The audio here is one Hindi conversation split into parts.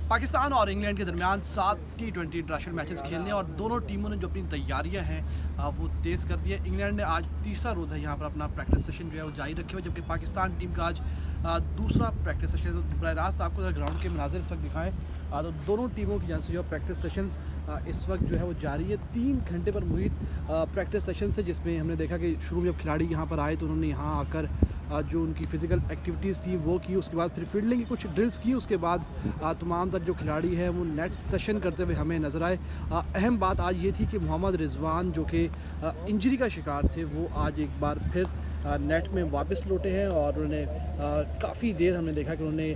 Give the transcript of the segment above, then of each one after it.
पाकिस्तान और इंग्लैंड के दरमियान 7 T20 इंटरनेशनल मैचेस खेलने और दोनों टीमों ने जो अपनी तैयारियां हैं वो तेज़ कर दी है। इंग्लैंड ने आज तीसरा रोज़ है यहाँ पर अपना प्रैक्टिस सेशन जो है वो जारी रखे हुए, जबकि पाकिस्तान टीम का आज दूसरा प्रैक्टिस सेशन है। तो बर रास्त आपको अगर ग्राउंड के मनाजिर इस वक्त दिखाएँ तो दोनों टीमों की यहाँ से जो प्रैक्टिस सेशंस इस वक्त जो है वो जारी है। 3 घंटे पर मुहित प्रैक्टिस सेशन से, जिसमें हमने देखा कि शुरू में जब खिलाड़ी यहाँ पर आए तो उन्होंने यहाँ आकर जो उनकी फ़िज़िकल एक्टिविटीज़ थी वो की, उसके बाद फिर फील्डिंग की कुछ ड्रिल्स की, उसके बाद तमाम तर जो खिलाड़ी है वो नेट सेशन करते हुए हमें नज़र आए। अहम बात आज ये थी कि मोहम्मद रिजवान जो कि इंजरी का शिकार थे वो आज एक बार फिर नेट में वापस लौटे हैं और उन्होंने काफ़ी देर हमने देखा कि उन्होंने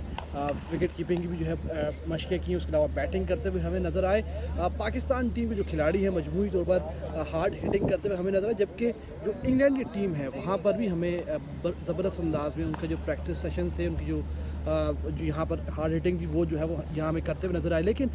विकेट कीपिंग की भी जो है मशक़ें की, उसके अलावा बैटिंग करते हुए हमें नज़र आए। पाकिस्तान टीम के जो खिलाड़ी हैं मजमूई तौर पर हार्ड हिटिंग करते हुए हमें नज़र आए, जबकि जो इंग्लैंड की टीम है वहाँ पर भी हमें ज़बरदस्त अंदाज में उनके जो प्रैक्टिस सेशन थे, उनकी जो यहाँ पर हार्ड हिटिंग थी वो जो है वो यहाँ हमें करते हुए नज़र आए। लेकिन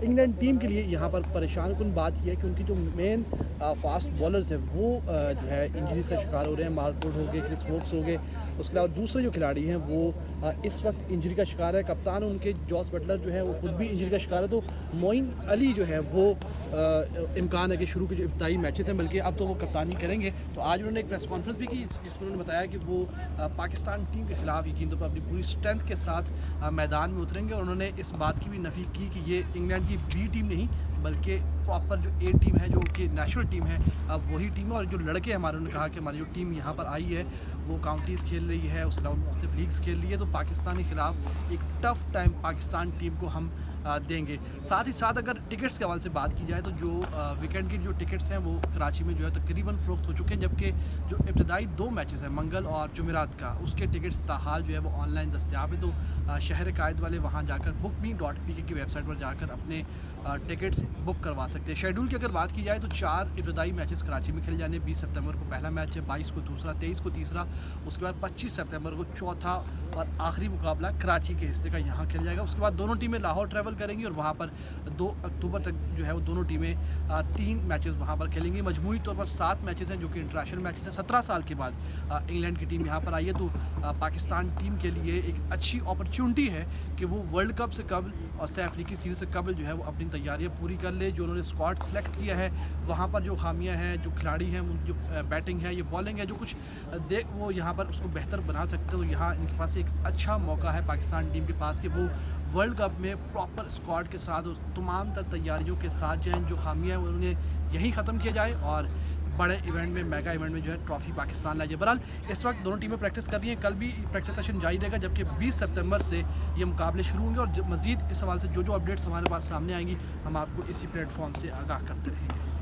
इंग्लैंड टीम के लिए यहाँ पर परेशान कुन बात यह है कि उनकी जो मेन फास्ट बॉलर्स हैं वो जो है इंजरीज का शिकार हो रहे हैं। मार्क वुड हो गए, क्रिस वोक्स हो गए, उसके अलावा दूसरे जो खिलाड़ी हैं वो इस वक्त इंजरी का शिकार है। कप्तान उनके जॉस बटलर जो है वो खुद भी इंजरी का शिकार है। तो मोइन अली जो है वो इम्कान है कि शुरू के जो इब्तदाई मैचेस हैं, बल्कि अब तो वो कप्तानी करेंगे। तो आज उन्होंने एक प्रेस कॉन्फ्रेंस भी की जिसमें उन्होंने बताया कि वो पाकिस्तान टीम के खिलाफ यकीन तौर पर अपनी पूरी स्ट्रेंथ के साथ मैदान में उतरेंगे। और उन्होंने इस बात की भी नफ़ी की कि ये इंग्लैंड की बी टीम नहीं बल्कि प्रॉपर जो ए टीम है, जो कि नेशनल टीम है, अब वही टीम है। और जो लड़के हमारे, उन्होंने कहा कि हमारी जो टीम यहाँ पर आई है वो काउंटीज़ खेल रही है, उसके अलावा मुख्तलिफ लीग्स खेल रही है। तो पाकिस्तान के ख़िलाफ़ एक टफ़ टाइम पाकिस्तान टीम को हम देंगे। साथ ही साथ अगर टिकट्स के हवाले से बात की जाए तो जो वीकेंड की जो टिकट्स हैं वो कराची में जो है तकरीबन फ़रोख्त हो चुके हैं, जबकि जो इब्तदाई 2 मैचेस हैं मंगल और जुमेरात का, उसके टिकट्स ताहाल जो है वो ऑनलाइन दस्तियाब है। तो शहर कायद वाले वहाँ जाकर bookme.pk की वेबसाइट पर जाकर अपने टिकट्स बुक करवा सकते हैं। शेड्यूल की अगर बात की जाए तो 4 इब्तदाई मैचेस कराची में खेले जाने। 20 सितंबर को पहला मैच है, 22 को दूसरा, 23 को तीसरा, उसके बाद 25 सितंबर को चौथा और आखिरी मुकाबला कराची के हिस्से का यहाँ खेला जाएगा। उसके बाद दोनों टीमें लाहौर ट्रैवल करेंगी और वहाँ पर 2 अक्टूबर तक जो है वो दोनों टीमें 3 मैचेस वहाँ पर खेलेंगी। मजमूई तौर पर 7 मैचेस हैं जो कि इंटरनेशनल मैचेस हैं। 17 साल के बाद इंग्लैंड की टीम यहाँ पर आई है। तो पाकिस्तान टीम के लिए एक अच्छी अपॉर्चुनिटी है कि वो वर्ल्ड कप से कबल और सैफ अफ्रीकी सीरीज़ से कबल जो है वो अपनी तैयारियाँ पूरी कर ले। जो उन्होंने स्क्वाड सेलेक्ट किया है वहाँ पर जो खामियाँ हैं, जो खिलाड़ी हैं, जो बैटिंग है, ये बॉलिंग है, जो कुछ वो यहाँ पर उसको बेहतर बना सकते हैं। तो यहाँ इनके पास एक अच्छा मौका है पाकिस्तान टीम के पास कि वो वर्ल्ड कप में प्रॉपर स्क्वाड के साथ उस तमाम तर तैयारियों के साथ जाएँ। जो खामियाँ हैं उन्हें यहीं ख़त्म किया जाए और बड़े इवेंट में, मेगा इवेंट में जो है ट्रॉफी पाकिस्तान लाई जाए। बहरहाल इस वक्त दोनों टीमें प्रैक्टिस कर रही हैं, कल भी प्रैक्टिस सेशन जारी रहेगा, जबकि 20 सितंबर से ये मुकाबले शुरू होंगे। और मज़ीद इस हवाले से जो अपडेट्स हमारे पास सामने आएंगी हम आपको इसी प्लेटफॉर्म से आगाह करते रहेंगे।